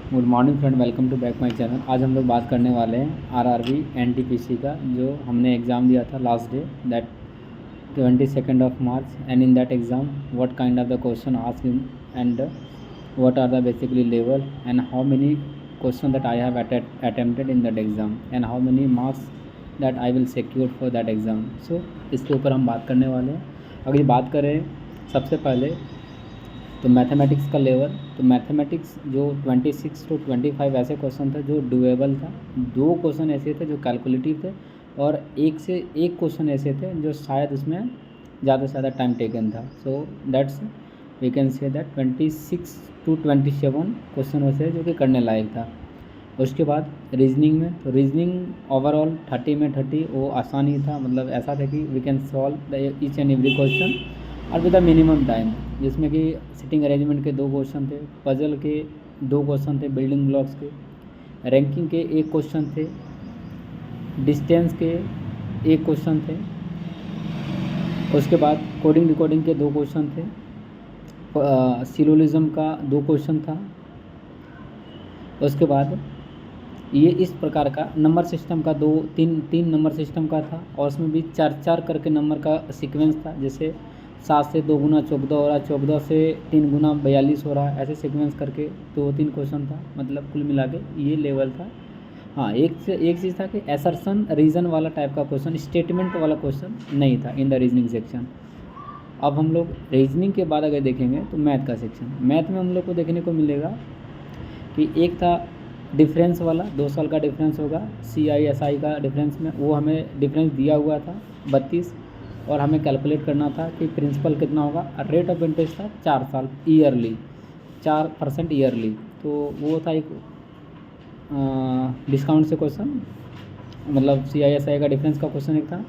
Good morning friend, welcome to back my channel. आज हम लोग बात करने वाले हैं आरआरबी एनटीपीसी का, जो हमने एग्ज़ाम दिया था last day that 22nd of March. And in that exam what kind of the question asked and what are the basically level and how many question that I have attempted in that exam and how many marks that I will secure for that exam. So इसके ऊपर हम बात करने वाले हैं। अगर बात करें सबसे पहले तो मैथमेटिक्स का लेवल, तो मैथमेटिक्स जो 26 to 25 ऐसे क्वेश्चन थे जो डुएबल था। 2 क्वेश्चन ऐसे थे जो कैलकुलेटिव थे और एक से एक क्वेश्चन ऐसे थे जो शायद उसमें ज़्यादा से ज़्यादा टाइम टेकन था। So that's we can say that 26 to 27 question वैसे जो कि करने लायक था। उसके बाद रीजनिंग में, तो रीजनिंग ओवरऑल 30 में 30 वो आसान ही था। मतलब ऐसा था कि we can solve each and every question और विद द मिनिमम टाइम, जिसमें कि सिटिंग अरेंजमेंट के 2 क्वेश्चन थे, पजल के 2 क्वेश्चन थे, बिल्डिंग ब्लॉक्स के, रैंकिंग के 1 क्वेश्चन थे, डिस्टेंस के 1 क्वेश्चन थे। उसके बाद कोडिंग डिकोडिंग के 2 क्वेश्चन थे, सिलोजिज्म का 2 क्वेश्चन था। उसके बाद ये इस प्रकार का नंबर सिस्टम का 2-3 नंबर सिस्टम का था और उसमें भी 4-4 करके नंबर का सीक्वेंस था। जैसे 7 से 2 गुना 14 हो रहा, 14 से 3 गुना 42 हो रहा, ऐसे सीक्वेंस करके 2-3 क्वेश्चन था। मतलब कुल मिला के ये लेवल था। हाँ, एक चीज़ था कि असर्शन रीज़न वाला टाइप का क्वेश्चन, स्टेटमेंट वाला क्वेश्चन नहीं था इन द रीजनिंग सेक्शन। अब हम लोग रीजनिंग के बाद अगर देखेंगे तो मैथ का सेक्शन, मैथ में हम लोग को देखने को मिलेगा कि एक था डिफरेंस वाला, 2 साल का डिफरेंस होगा, CISI का डिफरेंस में वो हमें डिफरेंस दिया हुआ था 32 और हमें कैलकुलेट करना था कि प्रिंसिपल कितना होगा। रेट ऑफ इंटरेस्ट था 4 साल ईयरली, 4% ईयरली। तो वो था एक डिस्काउंट से क्वेश्चन, मतलब CISI का डिफरेंस का क्वेश्चन एक था।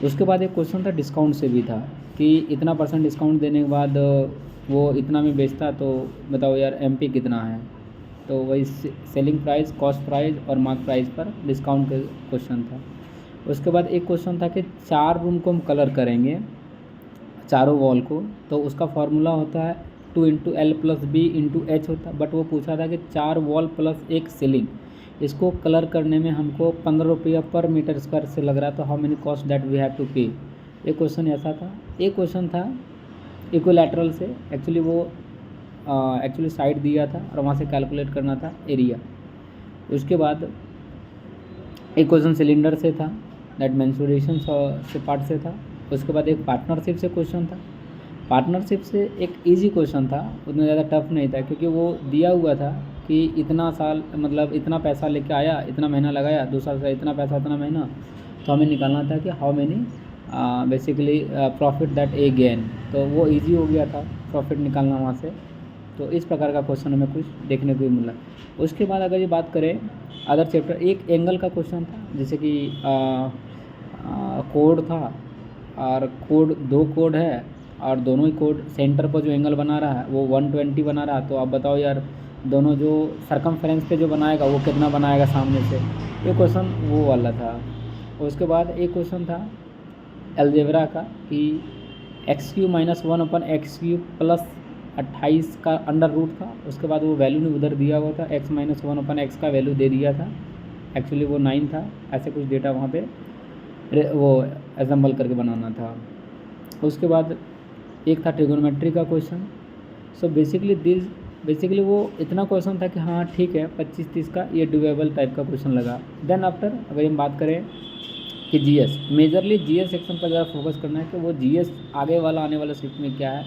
उसके बाद एक क्वेश्चन था डिस्काउंट से भी था कि इतना % डिस्काउंट देने के बाद वो इतना में बेचता, तो बताओ यार MP कितना है। तो वही सेलिंग प्राइस, कॉस्ट प्राइस और मार्क प्राइस पर डिस्काउंट का क्वेश्चन था। उसके बाद एक क्वेश्चन था कि 4 रूम को हम कलर करेंगे, चारों वॉल को, तो उसका फार्मूला होता है 2 × L + B × H होता है। बट वो पूछा था कि 4 वॉल प्लस 1 सीलिंग, इसको कलर करने में हमको 15 रुपया पर मीटर स्क्वायर से लग रहा था। How many cost that we have to pay. एक क्वेश्चन ऐसा था। एक क्वेश्चन था इक्विलैटरल से, एक्चुअली वो साइड दिया था और वहाँ से कैलकुलेट करना था एरिया। उसके बाद एक क्वेश्चन सिलेंडर से था, दैट मेंसुरेशन से पार्ट से था। उसके बाद एक पार्टनरशिप से क्वेश्चन था। पार्टनरशिप से एक इजी क्वेश्चन था, उतना ज़्यादा टफ नहीं था, क्योंकि वो दिया हुआ था कि इतना साल, मतलब इतना पैसा लेके आया, इतना महीना लगाया, 2 साल से इतना पैसा इतना महीना, तो हमें निकालना था कि how many basically profit that A gain. तो वो इजी हो गया था प्रॉफिट निकालना वहाँ से। तो इस प्रकार का क्वेश्चन हमें कुछ देखने को मिला। उसके बाद अगर ये बात करें अदर चैप्टर, एक एंगल का क्वेश्चन था, जैसे कि कोड था और कोड 2 कोड है और दोनों ही कोड सेंटर पर जो एंगल बना रहा है वो 120 बना रहा है। तो आप बताओ यार, दोनों जो सरकमफ्रेंस पे जो बनाएगा वो कितना बनाएगा सामने से। ये क्वेश्चन वो वाला था। उसके बाद एक क्वेश्चन था अलजेब्रा का कि x³ - 1/x³ + 28 का अंडर रूट था। उसके बाद वो वैल्यू नहीं उधर दिया हुआ था, x - 1/x का वैल्यू दे दिया था, एक्चुअली वो 9 था। ऐसे कुछ डेटा वहाँ पे वो एग्जाम्पल करके बनाना था। उसके बाद एक था ट्रिगोनोमेट्री का क्वेश्चन। सो बेसिकली वो इतना क्वेश्चन था कि हाँ ठीक है, 25-30 का ये डुएबल टाइप का क्वेश्चन लगा। देन आफ्टर अगर हम बात करें कि GS, मेजरली GS सेक्शन पर ज़्यादा फोकस करना है कि वो GS आगे वाला आने वाला शिफ्ट में क्या है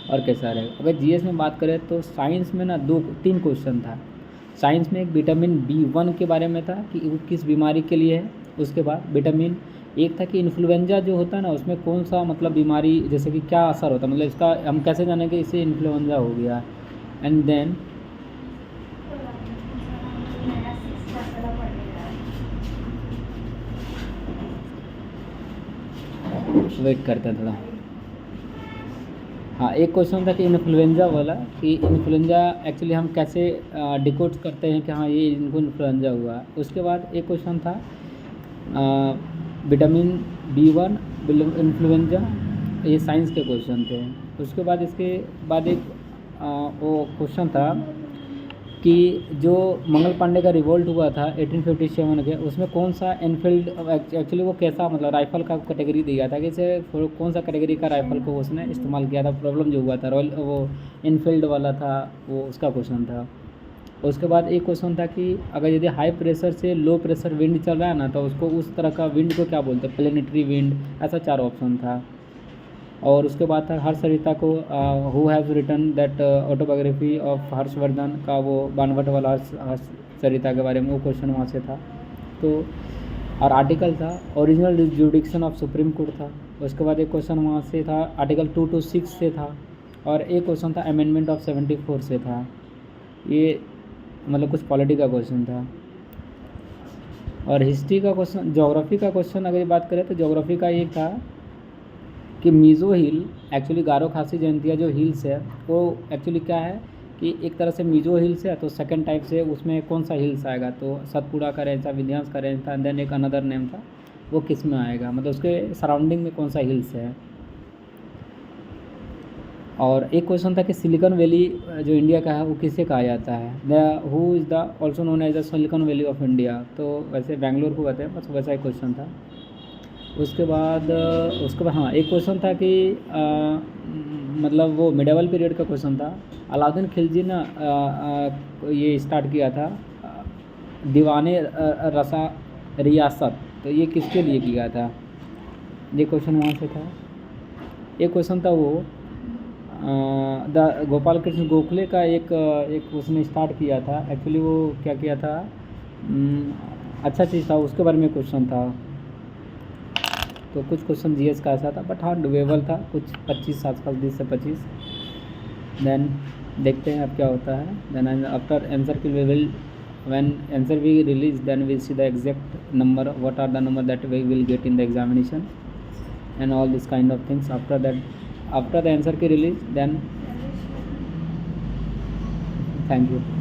और कैसा रहेगा। अगर GS में बात करें तो साइंस में ना 2-3 क्वेश्चन था। साइंस में एक विटामिन B1 के बारे में था कि वो किस बीमारी के लिए है। उसके बाद विटामिन, एक था कि इन्फ्लुएंजा जो होता है ना, उसमें कौन सा मतलब बीमारी, जैसे कि क्या असर होता है, मतलब इसका हम कैसे जानें कि इसे इन्फ्लुएंजा हो गया। एंड देन वेट करते हैं थोड़ा। हाँ, एक क्वेश्चन था कि इन्फ्लुएंजा वाला, कि इन्फ्लुएंजा एक्चुअली हम कैसे डिकोड करते हैं कि हाँ ये इनको इन्फ्लुएंजा हुआ। उसके बाद एक क्वेश्चन था विटामिन B1 इन्फ्लुएंजा, ये साइंस के क्वेश्चन थे। उसके बाद इसके बाद एक वो क्वेश्चन था कि जो मंगल पांडे का रिवोल्ट हुआ था 1857 के, उसमें कौन सा एनफील्ड, एक्चुअली वो कैसा मतलब राइफ़ल का कैटेगरी दिया था कि इसे कौन सा कैटेगरी का राइफ़ल को उसने इस्तेमाल किया था, प्रॉब्लम जो हुआ था रॉयल वो एनफील्ड वाला था, वो उसका क्वेश्चन था। उसके बाद एक क्वेश्चन था कि अगर यदि हाई प्रेशर से लो प्रेशर विंड चल रहा है ना, तो उसको उस तरह का विंड को क्या बोलते हैं, प्लेनेटरी विंड, ऐसा 4 ऑप्शन था। और उसके बाद था हर्ष सरिता को who has written that autobiography of Harshavardhan का, वो बानभट्ट वाला हर्ष सरिता के बारे में वो क्वेश्चन वहाँ से था। तो और आर्टिकल था ओरिजिनल जुडिक्शन ऑफ सुप्रीम कोर्ट था। उसके बाद एक क्वेश्चन वहाँ से था आर्टिकल 2 to 6 से था, और एक क्वेश्चन था अमेंडमेंट ऑफ 74 से था। ये मतलब कुछ पॉलिटी का क्वेश्चन था। और हिस्ट्री का क्वेश्चन, ज्योग्राफी का क्वेश्चन अगर बात करें तो ज्योग्राफी का ये था कि मिज़ो हिल, एक्चुअली गारो खासी जयंतिया जो हिल्स है वो एक्चुअली क्या है कि एक तरह से मिज़ो हिल्स है, तो सेकंड टाइप से उसमें कौन सा हिल्स आएगा, तो सतपुड़ा का रेंज था, विंध्यांस का रेंज था, देन एक अनदर नेम था, वो किस में आएगा, मतलब उसके सराउंडिंग में कौन सा हिल्स है। और एक क्वेश्चन था कि सिलिकॉन वैली जो इंडिया का है वो किसे कहा जाता है, the who is the also known as the Silicon Valley of India, तो वैसे बेंगलोर को कहते हैं, बस वैसा एक क्वेश्चन था। उसके बाद हाँ एक क्वेश्चन था कि मतलब वो मिडेवल पीरियड का क्वेश्चन था। अलाउद्दीन खिलजी ने ये स्टार्ट किया था दीवाने रसा रियासत, तो ये किसके लिए किया था, ये क्वेश्चन वहाँ से था। एक क्वेश्चन था वो द गोपाल कृष्ण गोखले का एक उसने स्टार्ट किया था, एक्चुअली वो क्या किया था, अच्छा चीज़ था, उसके बारे में क्वेश्चन था। तो कुछ क्वेश्चन जीएस का ऐसा था, बट हाँ डुएबल था, कुछ 25 आसपास 20 से 25। देन देखते हैं अब क्या होता है। Then after answer key will when answer we release then we see the exact number, what are the number that we will get in the examination and all this kind of things. After that, after the answer key release, then thank you.